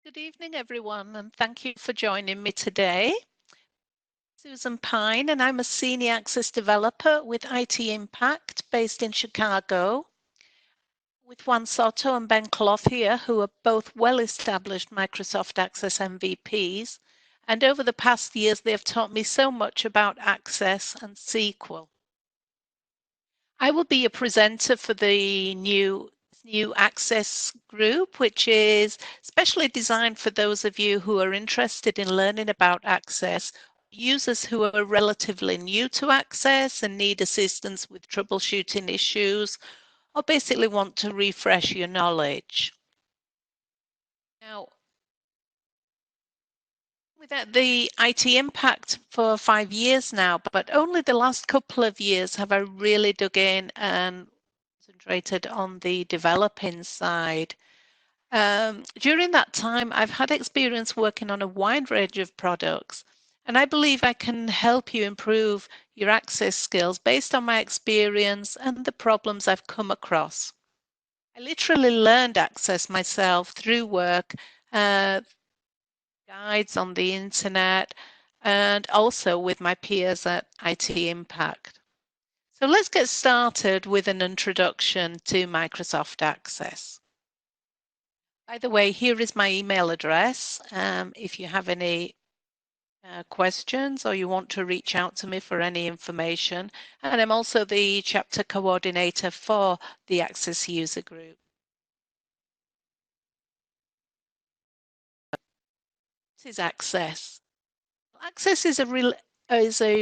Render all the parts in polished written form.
Good evening, everyone, and thank you for joining me today. Susan Pine, and I'm a senior access developer with IT Impact based in Chicago, with Juan Soto and Ben Cloth here, who are both well-established Microsoft Access MVPs. And over the past years, they have taught me so much about Access and SQL. I will be a presenter for the new Access group, which is specially designed for those of you who are interested in learning about Access, users who are relatively new to Access and need assistance with troubleshooting issues, or basically want to refresh your knowledge. Now, without the IT Impact for 5 years now, but only the last couple of years have I really dug in and concentrated on the developing side. During that time, I've had experience working on a wide range of products, and I believe I can help you improve your access skills based on my experience and the problems I've come across. I literally learned access myself through work, guides on the internet, and also with my peers at IT Impact. So let's get started with an introduction to Microsoft Access. By the way, here is my email address. If you have any questions or you want to reach out to me for any information. And I'm also the chapter coordinator for the Access User Group. This is Access. Access is a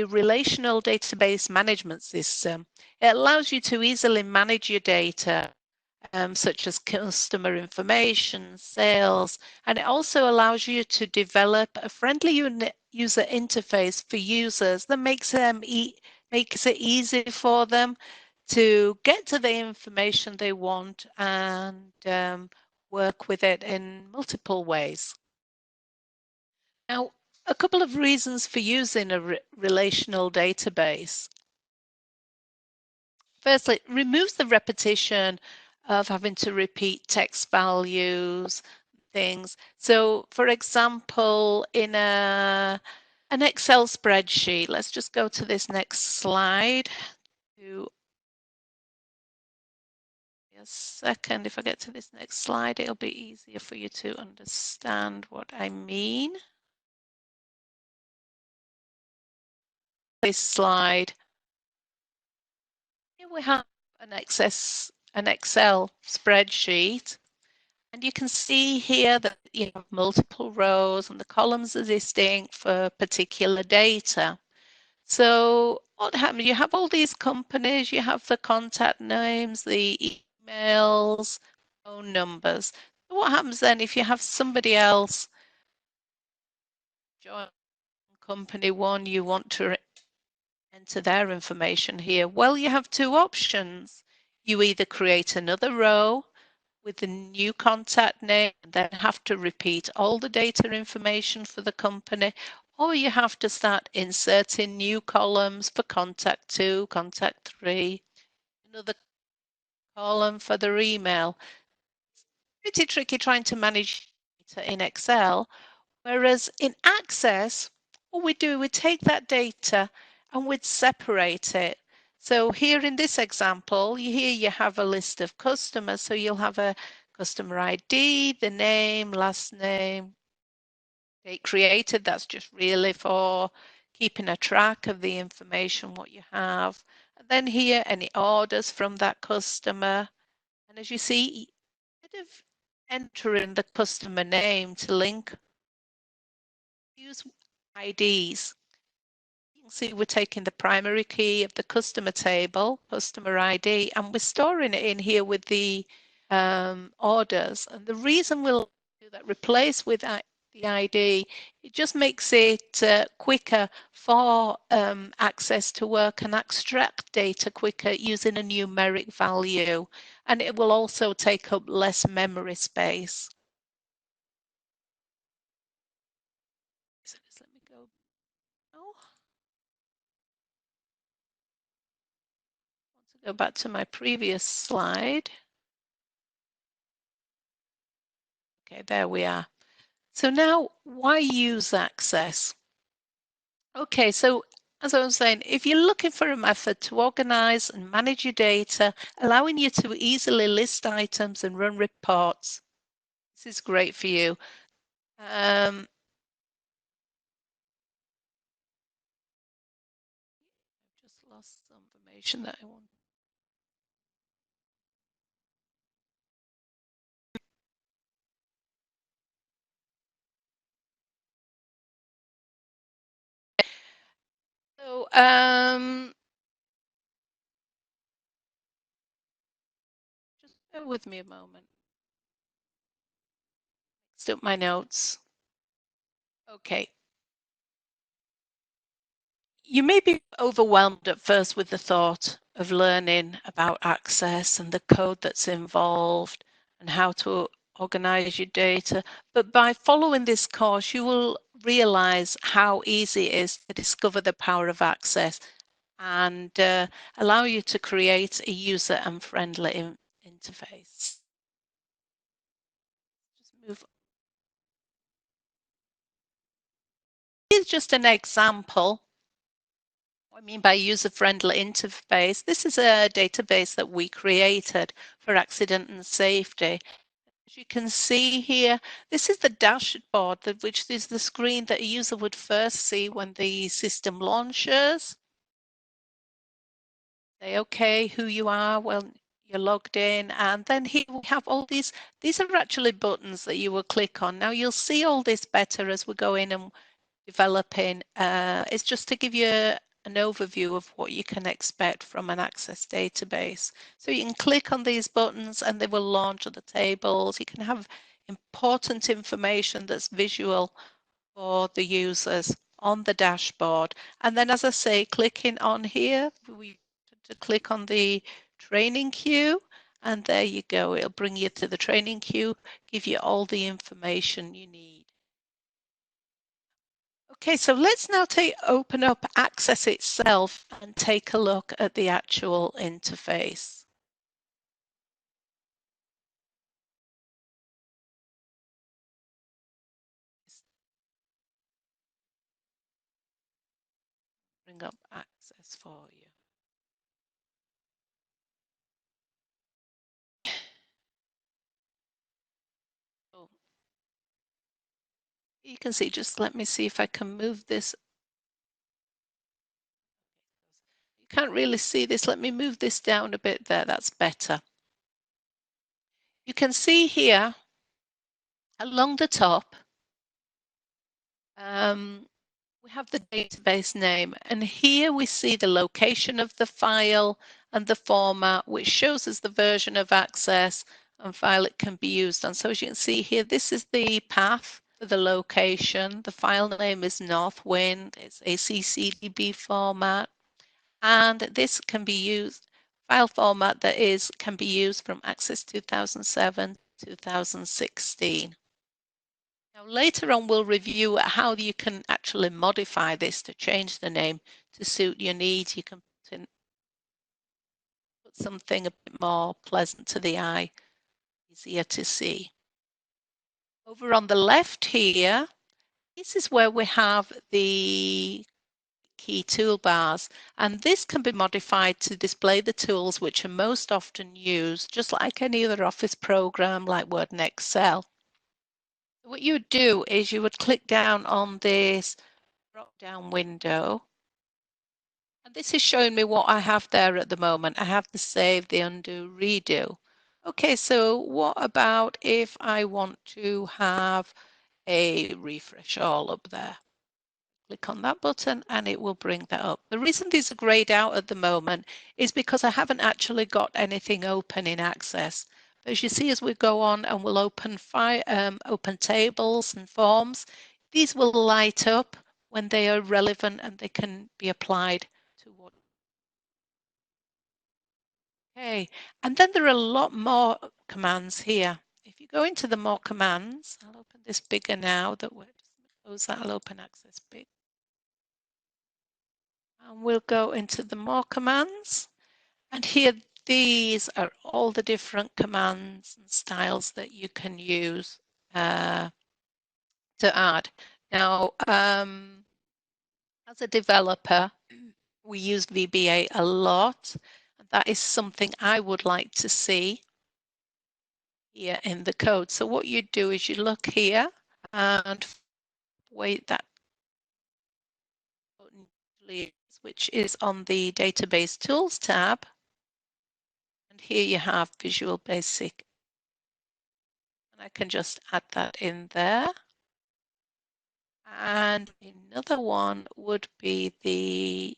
relational database management system. It allows you to easily manage your data, such as customer information, sales, and it also allows you to develop a friendly user interface for users that makes it easy for them to get to the information they want and work with it in multiple ways. Now, a couple of reasons for using a relational database. Firstly, it removes the repetition of having to repeat text values, things. So, for example, in an Excel spreadsheet, let's just go to this next slide. A second, if I get to this next slide, it'll be easier for you to understand what I mean. This slide. Here we have an Excel spreadsheet, and you can see here that you have multiple rows and the columns are distinct for particular data. So what happens? You have all these companies, you have the contact names, the emails, phone numbers. What happens then if you have somebody else join company one, you want to enter their information here? Well, you have two options. You either create another row with the new contact name and then have to repeat all the data information for the company, or you have to start inserting new columns for contact 2, contact 3, another column for their email. It's pretty tricky trying to manage data in Excel, whereas in Access, what we do, we take that data and we'd separate it. So here in this example, here you have a list of customers. So you'll have a customer ID, the name, last name, date created. That's just really for keeping a track of the information, what you have. And then here, any orders from that customer. And as you see, instead of entering the customer name to link, use IDs. You can see we're taking the primary key of the customer table, customer ID, and we're storing it in here with the orders. And the reason we'll do that, replace with the ID, it just makes it quicker for Access to work and extract data quicker using a numeric value. And it will also take up less memory space. So just let me go. Oh. Go back to my previous slide. Okay, there we are. So now, why use Access? Okay, so as I was saying, if you're looking for a method to organize and manage your data, allowing you to easily list items and run reports, this is great for you. Just lost some information that I want. So, just bear with me a moment. Still my notes. Okay. You may be overwhelmed at first with the thought of learning about Access and the code that's involved and how to organize your data. But by following this course, you will realize how easy it is to discover the power of Access and allow you to create a user and friendly interface. Just move. Here's just an example. What I mean by user-friendly interface, this is a database that we created for accident and safety. As you can see here, this is the dashboard, which is the screen that a user would first see when the system launches. Say, okay, who you are, well, you're logged in, and then here we have all these are actually buttons that you will click on. Now you'll see all this better as we go in and developing. It's just to give you an overview of what you can expect from an Access database. So you can click on these buttons and they will launch the tables. You can have important information that's visual for the users on the dashboard. And then, as I say, clicking on here, we to click on the training queue, and there you go. It'll bring you to the training queue, give you all the information you need. Okay, so let's now open up Access itself and take a look at the actual interface. Bring up Access for you. Oh, you can see, just let me see if I can move this. You can't really see this. Let me move this down a bit there. That's better. You can see here along the top, we have the database name, and here we see the location of the file and the format, which shows us the version of Access and file it can be used on. So as you can see here, this is the path for the location. The file name is Northwind. It's a CCDB format, and this can be used, file format that can be used from Access 2007 2016. Now, later on, we'll review how you can actually modify this to change the name to suit your needs. You can put something a bit more pleasant to the eye, easier to see. Over on the left here, this is where we have the key toolbars, and this can be modified to display the tools which are most often used, just like any other Office program like Word and Excel. What you would do is you would click down on this drop-down window. And this is showing me what I have there at the moment. I have the save, the undo, redo. Okay, so what about if I want to have a refresh all up there? Click on that button and it will bring that up. The reason these are grayed out at the moment is because I haven't actually got anything open in Access. But as you see, as we go on and we'll open tables and forms, these will light up when they are relevant and they can be applied to what. Okay, and then there are a lot more commands here. If you go into the more commands, I'll open this bigger now. Close that, I'll open Access big. And we'll go into the more commands. And here, these are all the different commands and styles that you can use to add. Now, as a developer, we use VBA a lot. That is something I would like to see here in the code. So what you do is you look here and wait that button, which is on the Database Tools tab. And here you have Visual Basic. And I can just add that in there. And another one would be the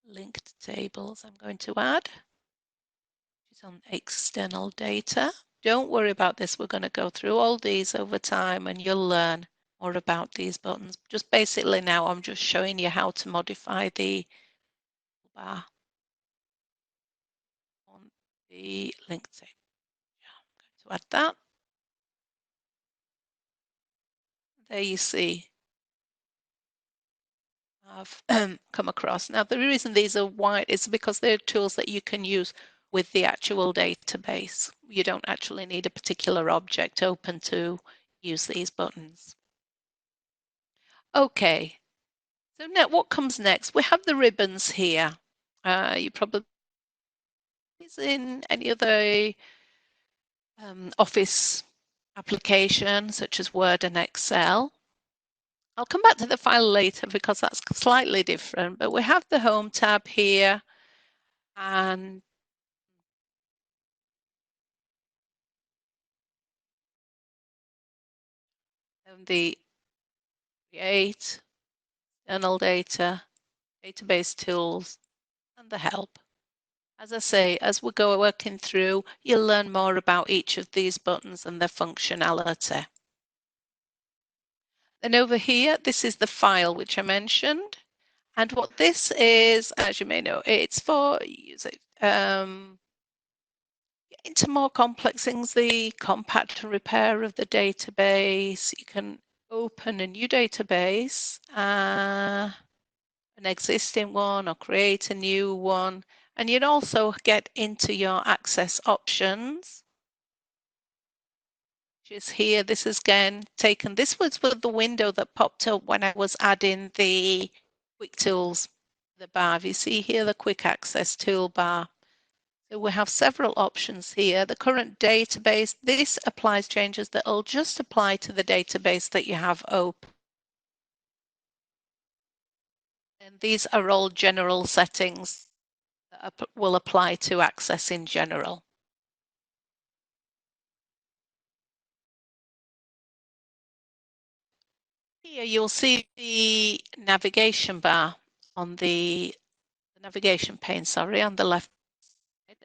linked tables I'm going to add. It's on external data. Don't worry about this. We're going to go through all these over time and you'll learn more about these buttons. Just basically now I'm just showing you how to modify the bar on the link table. I'm going to add that. There you see I've come across. Now the reason these are white is because they're tools that you can use with the actual database. You don't actually need a particular object open to use these buttons. Okay, so now what comes next? We have the ribbons here. You probably is in any other Office application such as Word and Excel. I'll come back to the file later because that's slightly different, but we have the Home tab here and the Create, External Data, Database Tools, and the Help. As I say, as we go working through, you'll learn more about each of these buttons and their functionality. Then over here, this is the file which I mentioned. And what this is, as you may know, it's for into more complex things, the compact repair of the database. You can open a new database, an existing one, or create a new one. And you'd also get into your access options, which is here. This is again taken. This was with the window that popped up when I was adding the quick tools, the bar. You see here the quick access toolbar. So we have several options here. The current database, this applies changes that will just apply to the database that you have open. And these are all general settings that will apply to Access in general. Here you'll see the navigation bar on the navigation pane, sorry, on the left.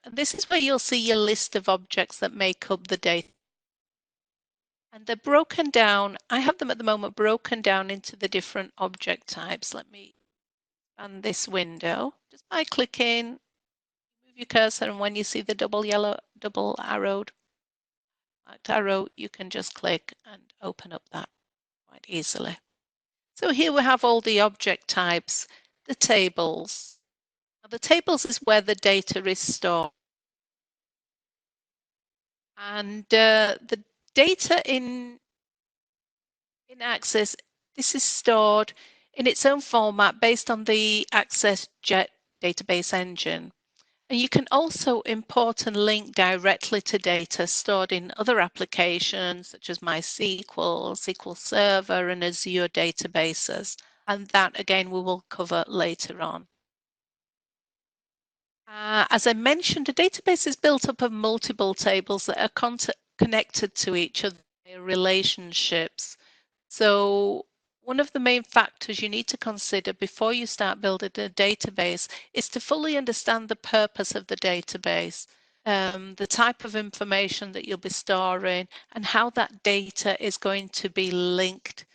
And this is where you'll see your list of objects that make up the data. And they're broken down. I have them at the moment broken down into the different object types. Let me expand this window just by clicking, move your cursor, and when you see the double arrowed arrow, you can just click and open up that quite easily. So here we have all the object types, the tables. Now, the tables is where the data is stored. And the data in Access, this is stored in its own format based on the AccessJet database engine. And you can also import and link directly to data stored in other applications such as MySQL, SQL Server, and Azure databases. And that, again, we will cover later on. As I mentioned, a database is built up of multiple tables that are connected to each other by relationships. So one of the main factors you need to consider before you start building a database is to fully understand the purpose of the database, the type of information that you'll be storing, and how that data is going to be linked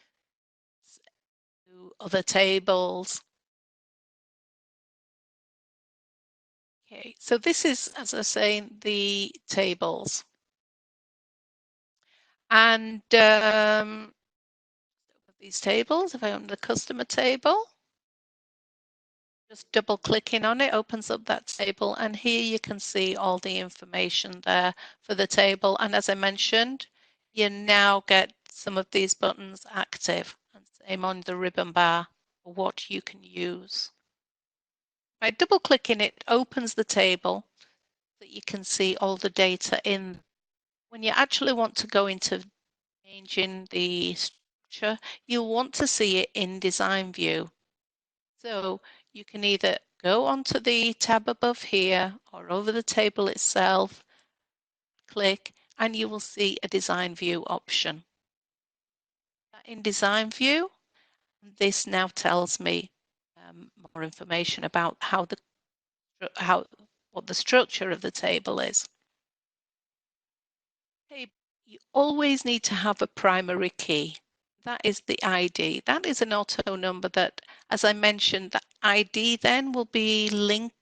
to other tables. Okay, so this is, as I was saying, the tables. And these tables, if I open the customer table, just double clicking on it opens up that table, and here you can see all the information there for the table. And as I mentioned, you now get some of these buttons active, and same on the ribbon bar for what you can use. By double clicking, it opens the table that you can see all the data in. When you actually want to go into changing the structure, you'll want to see it in design view. So you can either go onto the tab above here or over the table itself, click, and you will see a design view option. In design view, this now tells me more information about what the structure of the table is. You always need to have a primary key. That is the ID. That is an auto number that, as I mentioned, the ID then will be linked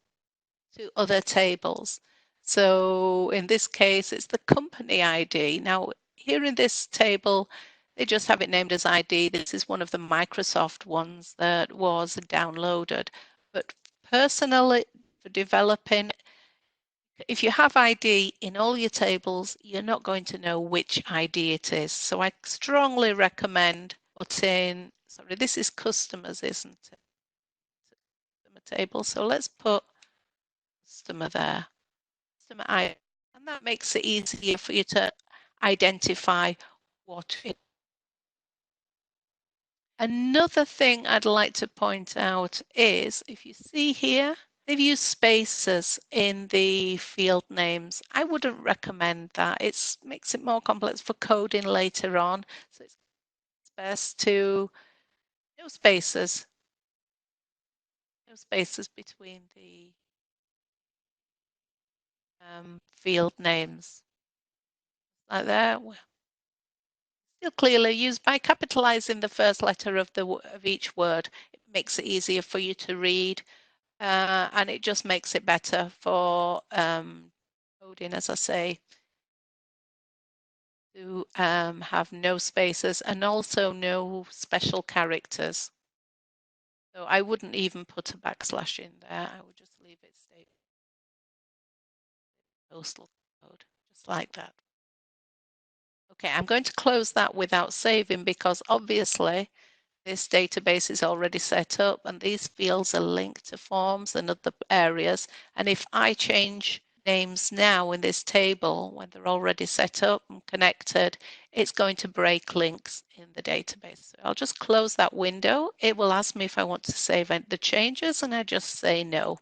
to other tables. So in this case, it's the company ID. Now, here in this table, they just have it named as ID. This is one of the Microsoft ones that was downloaded. But personally, for developing, if you have ID in all your tables, you're not going to know which ID it is. So I strongly recommend putting, sorry, this is customers, isn't it? Customer table. So let's put customer there. Customer ID. And that makes it easier for you to identify what it is. Another thing I'd like to point out is, if you see here, they've used spaces in the field names. I wouldn't recommend that. It makes it more complex for coding later on. So it's best to no spaces between the field names. Like that. Still clearly used by capitalizing the first letter of each word. It makes it easier for you to read. And it just makes it better for coding, as I say, to have no spaces and also no special characters. So I wouldn't even put a backslash in there. I would just leave it state postal code, just like that. Okay, I'm going to close that without saving because obviously this database is already set up and these fields are linked to forms and other areas. And if I change names now in this table when they're already set up and connected, it's going to break links in the database. So I'll just close that window. It will ask me if I want to save the changes and I just say no.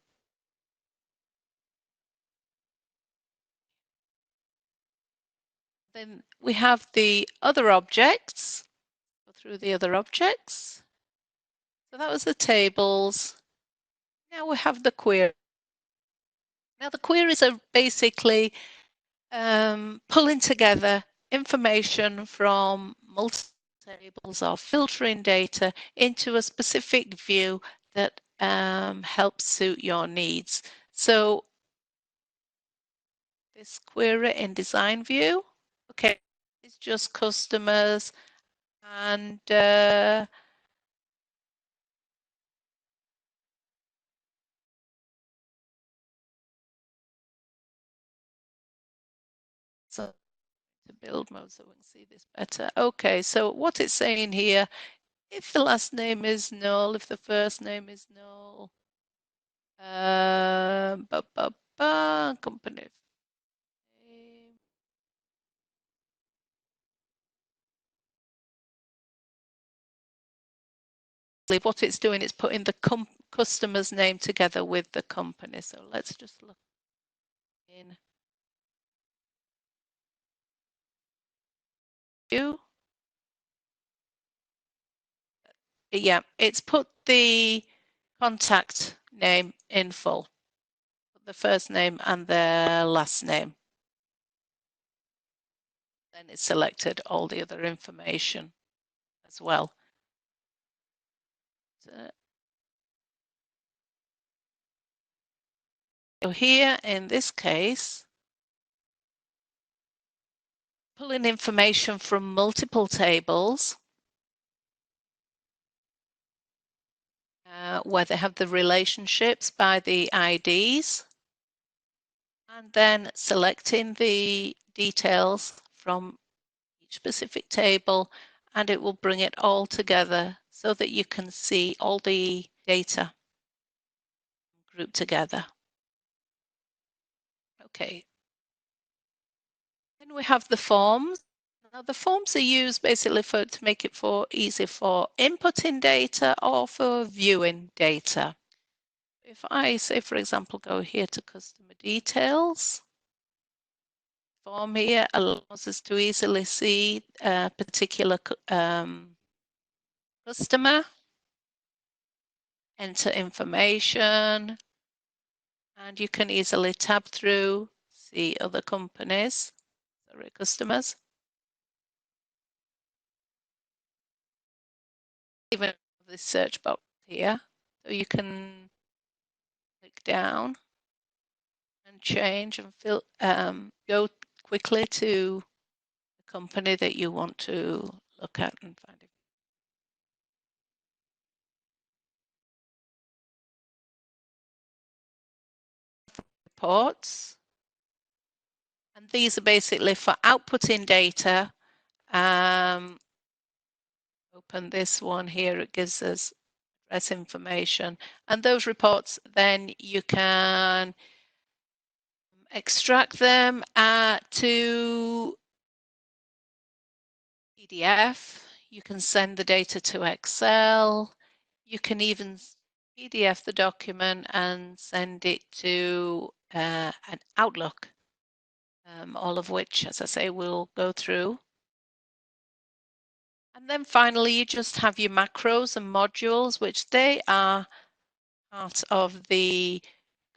Then we have the other objects. Go through the other objects. So that was the tables. Now we have the query. Now the queries are basically pulling together information from multiple tables or filtering data into a specific view that helps suit your needs. So this query in design view, okay, it's just customers and so to build mode so we can see this better. Okay, so what it's saying here, if the last name is null, if the first name is null, company name. What it's doing is putting the customer's name together with the company. So let's just look in view. Yeah, it's put the contact name in full, the first name and the last name. Then it's selected all the other information as well. So here in this case, pulling information from multiple tables where they have the relationships by the IDs, and then selecting the details from each specific table, and it will bring it all together so that you can see all the data grouped together. Okay. Then we have the forms. Now the forms are used basically to make it easy for inputting data or for viewing data. If I say, for example, go here to customer details, form here allows us to easily see a particular customer, enter information, and you can easily tab through, see other companies, sorry, customers. Even this search box here, so you can click down and change and go quickly to the company that you want to look at and find it. Reports, and these are basically for outputting data. Open this one here, it gives us address information, and those reports then you can extract them to PDF. You can send the data to Excel. You can even PDF the document and send it to an Outlook, all of which, as I say, we'll go through. And then finally, you just have your macros and modules, which they are part of the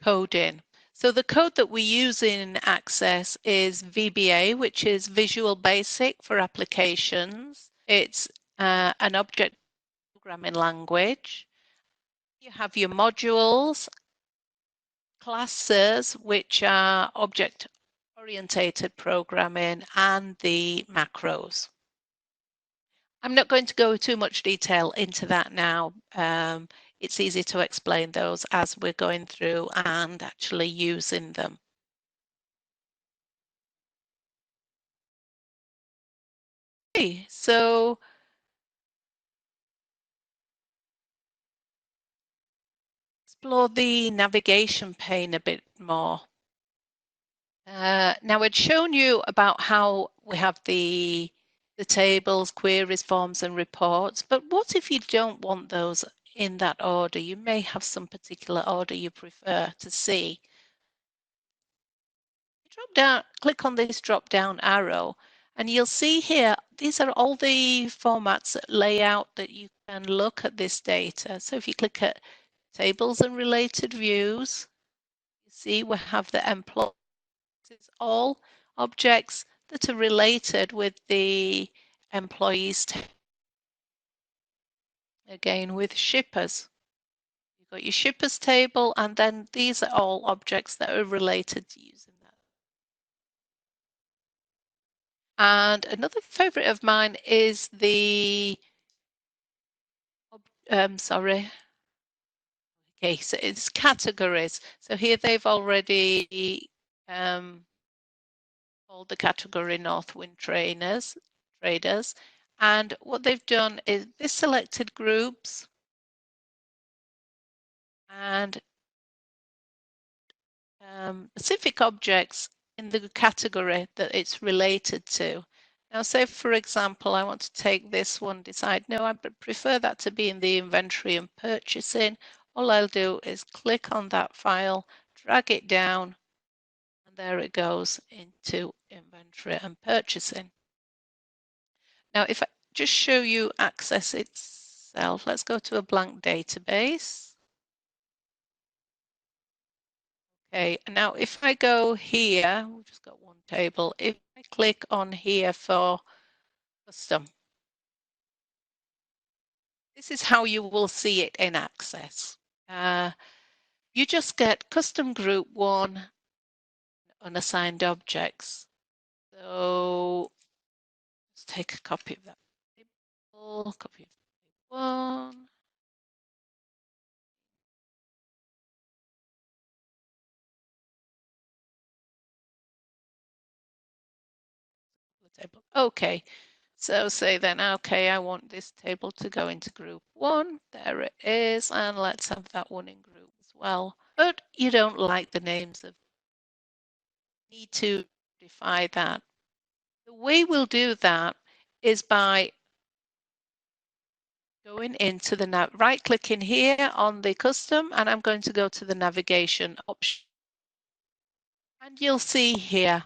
coding. So the code that we use in Access is VBA, which is Visual Basic for applications. It's an object programming language. You have your modules, classes, which are object-oriented programming, and the macros. I'm not going to go too much detail into that now. It's easy to explain those as we're going through and actually using them. Okay, so explore the navigation pane a bit more. Now I'd shown you about how we have the tables, queries, forms, and reports, but what if you don't want those in that order? You may have some particular order you prefer to see. Drop down, click on this drop down arrow, and you'll see here, these are all the formats, layout that you can look at this data. So if you click at tables and related views, you see we have the employees, all objects that are related with the employees. Again, with shippers, you've got your shippers table, and then these are all objects that are related to using that. And another favorite of mine is the, sorry. Okay, so it's categories. So here they've already called the category Northwind traders. And what they've done is this selected groups and specific objects in the category that it's related to. Now, say for example, I want to take this one, decide, no, I prefer that to be in the inventory and purchasing. All I'll do is click on that file, drag it down, and there it goes into inventory and purchasing. Now, if I just show you Access itself, let's go to a blank database. Okay, now if I go here, we've just got one table. If I click on here for custom, this is how you will see it in Access. You just get custom group 1 unassigned objects. So let's take a copy of that table, copy of one. table. Okay. So say then, okay, I want this table to go into group 1. There it is. And let's have that one in group as well. But you don't like the names of, need to modify that. The way we'll do that is by going into the right clicking here on the custom, and I'm going to go to the navigation option. And you'll see here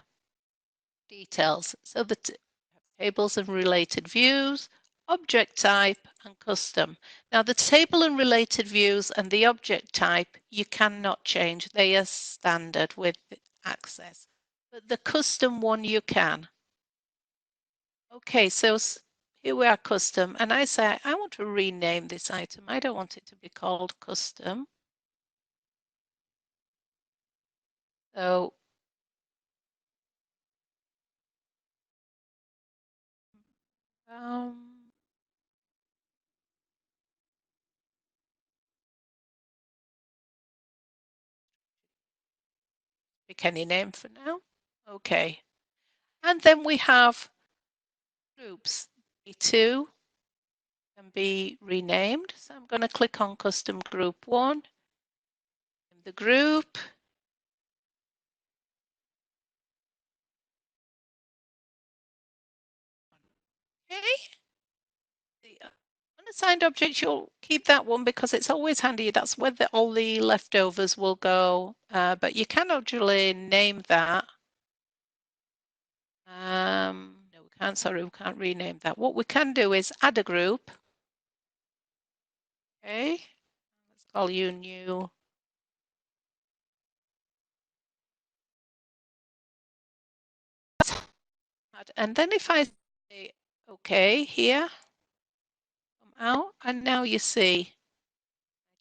details. So the tables and related views, object type, and custom. Now the table and related views and the object type you cannot change. They are standard with Access. But the custom one you can. Okay, so here we are custom, and I say I want to rename this item. I don't want it to be called custom. So um, pick any name for now. Okay. And then we have groups. B2 can be renamed. So I'm going to click on custom group 1 in the group. Okay. The unassigned object, you'll keep that one because it's always handy. That's where all the leftovers will go. But you can actually name that. No, we can't. Sorry, we can't rename that. What we can do is add a group. Okay. Let's call you new. And then if I say OK here, come out, and now you see,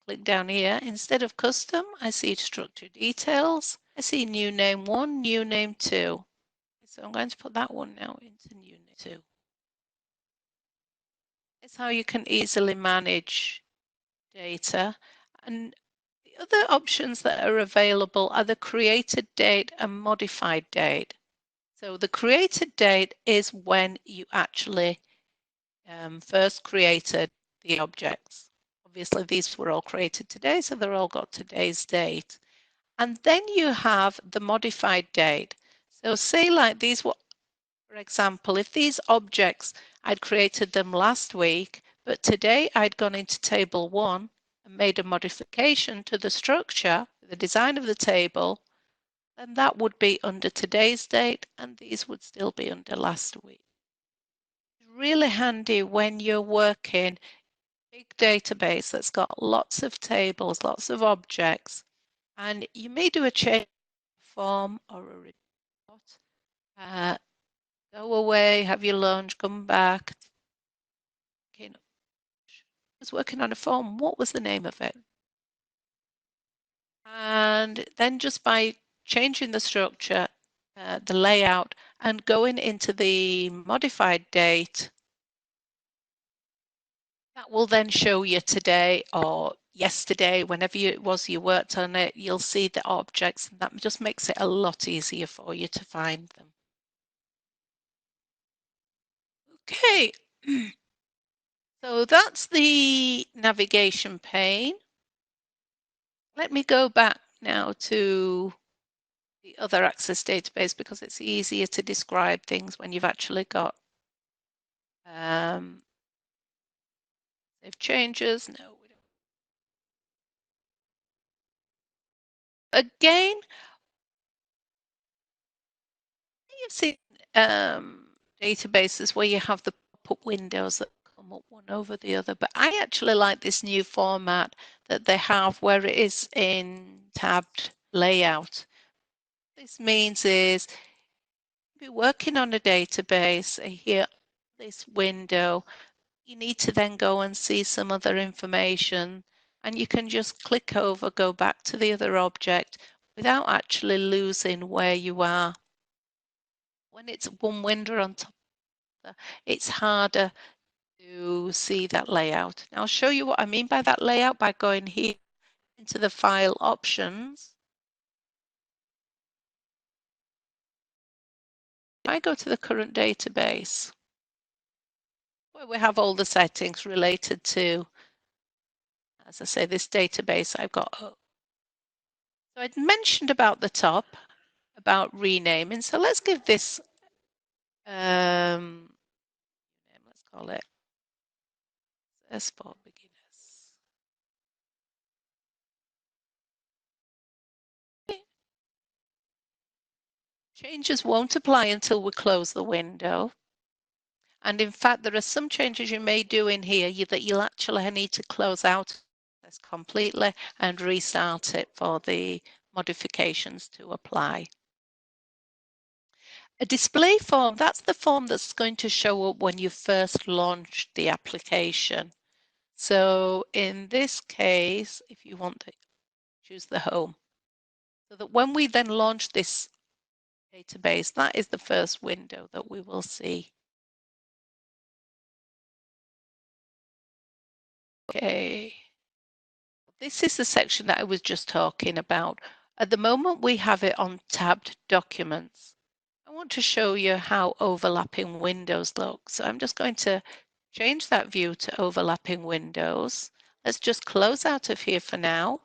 click down here, instead of custom, I see structure details. I see new name 1, new name 2. So I'm going to put that one now into new name 2. It's how you can easily manage data. And the other options that are available are the created date and modified date. So the created date is when you actually first created the objects. Obviously, these were all created today, so they're all got today's date. And then you have the modified date. So say like these were, for example, if these objects, I'd created them last week, but today I'd gone into table 1 and made a modification to the structure, the design of the table, then that would be under today's date and these would still be under last week. Really handy when you're working big database that's got lots of tables, lots of objects, and you may do a change form or a report. Go away, have your lunch, come back. Okay, no, I was working on a form. What was the name of it? And then just by changing the structure, the layout, and going into the modified date, that will then show you today or yesterday, whenever it was you worked on it, you'll see the objects, and that just makes it a lot easier for you to find them. Okay, so that's the navigation pane. Let me go back now to the other Access database because it's easier to describe things when you've actually got save changes. No, we don't. Again, you've seen databases where you have the pop-up windows that come up one over the other, but I actually like this new format that they have where it is in tabbed layout. This means is be working on a database here, this window, you need to then go and see some other information and you can just click over, go back to the other object without actually losing where you are. When it's one window on top of the, it's harder to see that layout. Now I'll show you what I mean by that layout by going here into the file options. I go to the current database, where we have all the settings related to, as I say, this database I've got. So I'd mentioned about the top, about renaming. So let's give this, let's call it Access for Beginners. Changes won't apply until we close the window. And in fact, there are some changes you may do in here that you'll actually need to close out this completely and restart it for the modifications to apply. A display form, that's the form that's going to show up when you first launch the application. So in this case, if you want to choose the home, so that when we then launch this database, that is the first window that we will see. Okay. This is the section that I was just talking about. At the moment, we have it on tabbed documents. I want to show you how overlapping windows look. So I'm just going to change that view to overlapping windows. Let's just close out of here for now.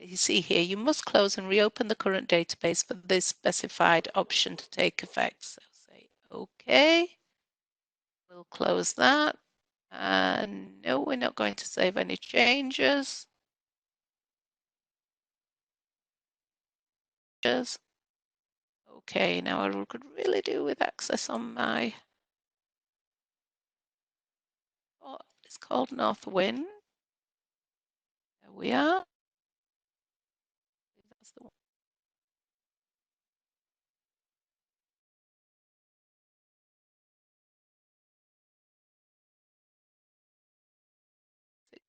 You see here, you must close and reopen the current database for this specified option to take effect. So say OK. We'll close that. And no, we're not going to save any changes. Okay, now I could really do with access on my, oh, it's called North Wind. There we are. That's the one.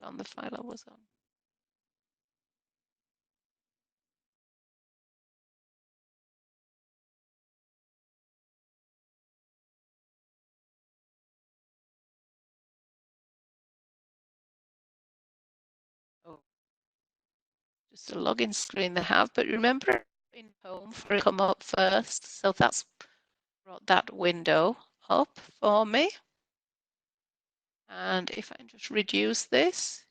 On the file I was on. Oh, just a login screen they have, but remember in home for it to come up first. So that's brought that window up for me. And if I just reduce this,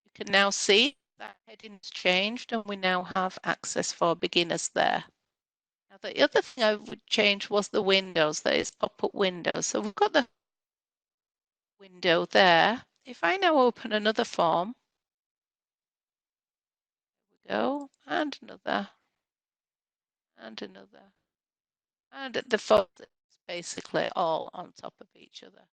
you can now see that heading's changed and we now have access for beginners there. Now the other thing I would change was the windows, that is pop-up windows. So we've got the window there. If I now open another form, there we go, and another, and another, and the form is basically all on top of each other.